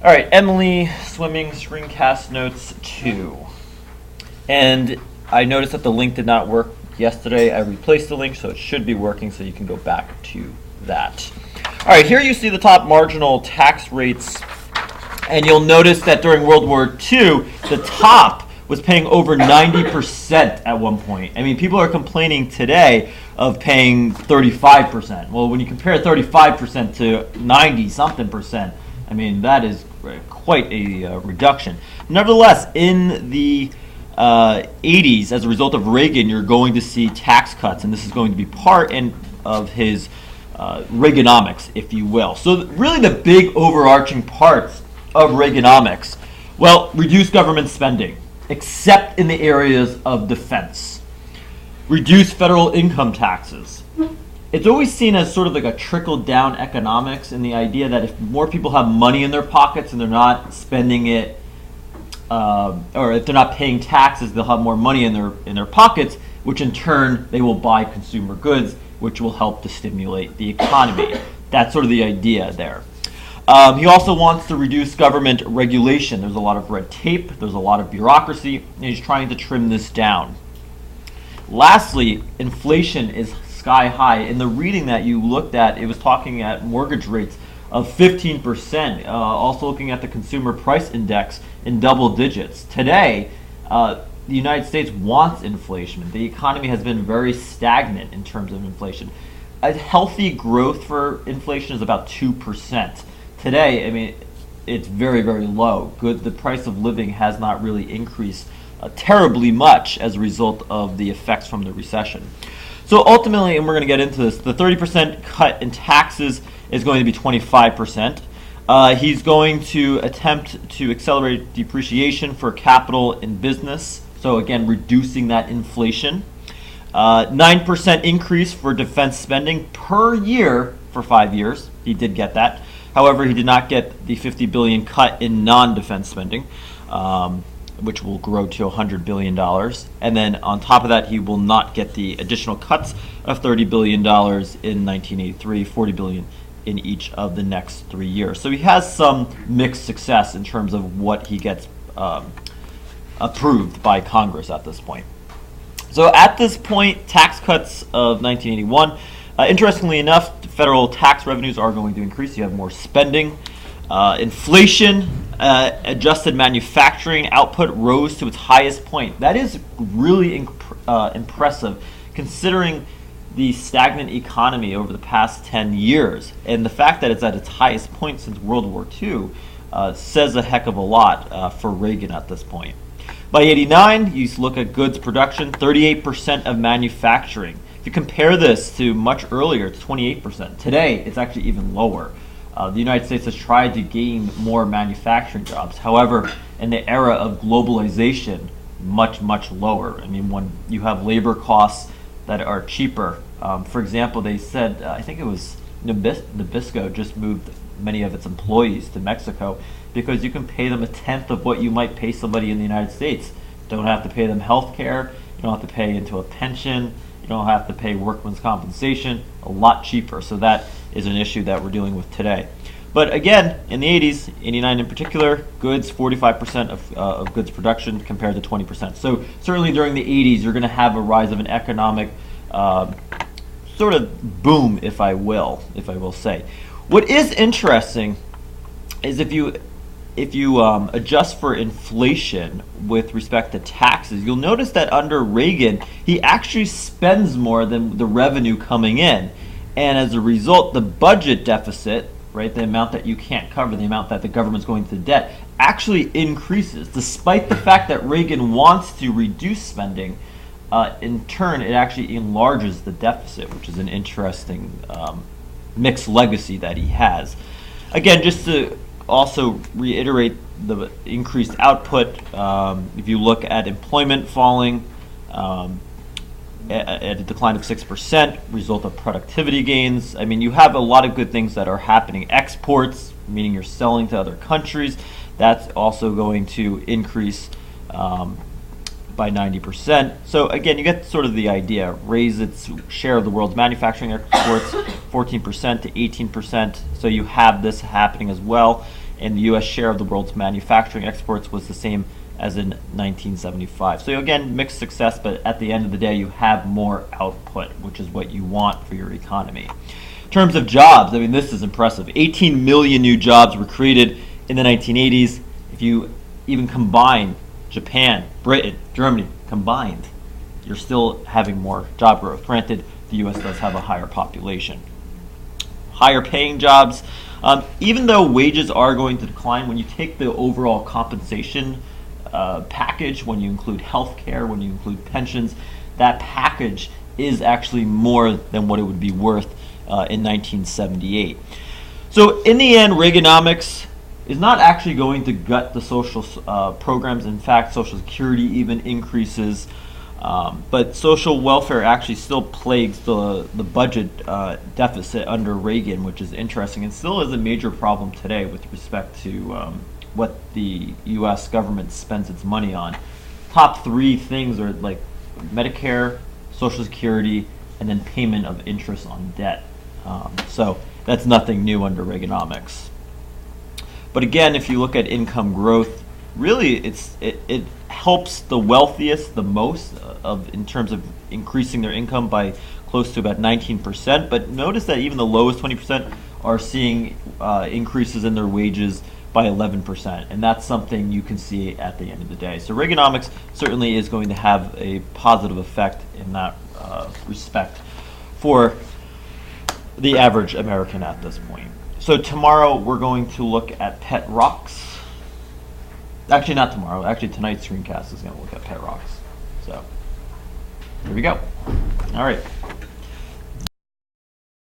All right, Emily, swimming screencast notes 2. And I noticed that the link did not work yesterday. I replaced the link, so it should be working, so you can go back to that. All right, here you see the top marginal tax rates, and you'll notice that during World War II, the top was paying over 90% at one point. I mean, people are complaining today of paying 35%. Well, when you compare 35% to 90-something percent, I mean, that is quite a reduction. Nevertheless, in the 80s, as a result of Reagan, you're going to see tax cuts, and this is going to be part of his Reaganomics, if you will. So really the big overarching parts of Reaganomics, well, reduce government spending, except in the areas of defense. Reduce federal income taxes. It's always seen as sort of like a trickle-down economics, and the idea that if more people have money in their pockets and they're not spending it, or if they're not paying taxes, they'll have more money in their pockets, which in turn they will buy consumer goods, which will help to stimulate the economy. That's sort of the idea there. He also wants to reduce government regulation. There's a lot of red tape, there's a lot of bureaucracy, and he's trying to trim this down. Lastly, inflation is sky high. In the reading that you looked at, it was talking at mortgage rates of 15%, also looking at the consumer price index in double digits. Today, the United States wants inflation. The economy has been very stagnant in terms of inflation. A healthy growth for inflation is about 2%. Today, I mean, it's very, very low. The price of living has not really increased terribly much as a result of the effects from the recession. So ultimately, and we're going to get into this, the 30% cut in taxes is going to be 25%. He's going to attempt to accelerate depreciation for capital and business. So again, reducing that inflation. 9% increase for defense spending per year for 5 years. He did get that. However, he did not get the $50 billion cut in non-defense spending, which will grow to $100 billion. And then on top of that, he will not get the additional cuts of $30 billion in 1983, $40 billion in each of the next 3 years. So he has some mixed success in terms of what he gets approved by Congress at this point. So at this point, tax cuts of 1981, interestingly enough, federal tax revenues are going to increase. You have more spending. Inflation, adjusted manufacturing output rose to its highest point. That is really impressive considering the stagnant economy over the past 10 years. And the fact that it's at its highest point since World War II says a heck of a lot for Reagan at this point. By 89, you look at goods production, 38% of manufacturing. If you compare this to much earlier, it's 28%. Today, it's actually even lower. The United States has tried to gain more manufacturing jobs. However, in the era of globalization, much, much lower. I mean, when you have labor costs that are cheaper. For example, they said, I think it was Nabisco just moved many of its employees to Mexico because you can pay them a tenth of what you might pay somebody in the United States. You don't have to pay them health care. You don't have to pay into a pension. You don't have to pay workman's compensation. A lot cheaper. So that is an issue that we're dealing with today. But again, in the 80s, 89 in particular, goods, 45% of goods production compared to 20%. So certainly during the 80s, you're going to have a rise of an economic sort of boom, if I will say. What is interesting is if you adjust for inflation with respect to taxes, you'll notice that under Reagan, he actually spends more than the revenue coming in. And as a result, the budget deficit, right, the amount that you can't cover, the amount that the government's going to debt, actually increases. Despite the fact that Reagan wants to reduce spending, in turn, it actually enlarges the deficit, which is an interesting mixed legacy that he has. Again, just to also reiterate the increased output, if you look at employment falling at a decline of 6%, result of productivity gains. I mean, you have a lot of good things that are happening. Exports, meaning you're selling to other countries, that's also going to increase by 90%. So again, you get sort of the idea. Raise its share of the world's manufacturing exports 14% to 18%. So you have this happening as well. and the U.S. share of the world's manufacturing exports was the same as in 1975. So again, mixed success, but at the end of the day, you have more output, which is what you want for your economy. In terms of jobs, I mean, this is impressive. 18 million new jobs were created in the 1980s. If you even combine Japan, Britain, Germany combined, you're still having more job growth. Granted, the U.S. does have a higher population. Higher paying jobs, even though wages are going to decline, when you take the overall compensation package, when you include health care, when you include pensions, that package is actually more than what it would be worth in 1978. So in the end, Reaganomics is not actually going to gut the social programs. In fact, Social Security even increases, but social welfare actually still plagues the budget deficit under Reagan, which is interesting and still is a major problem today with respect to what the U.S. government spends its money on. Top three things are like Medicare, Social Security, and then payment of interest on debt. So that's nothing new under Reaganomics. But again, if you look at income growth, really it helps the wealthiest the most in terms of increasing their income by close to about 19%. But notice that even the lowest 20% are seeing increases in their wages by 11%, and that's something you can see at the end of the day. So Reaganomics certainly is going to have a positive effect in that respect for the average American at this point. So tomorrow we're going to look at pet rocks. Actually, not tomorrow. Actually, tonight's screencast is going to look at pet rocks. So here we go. All right.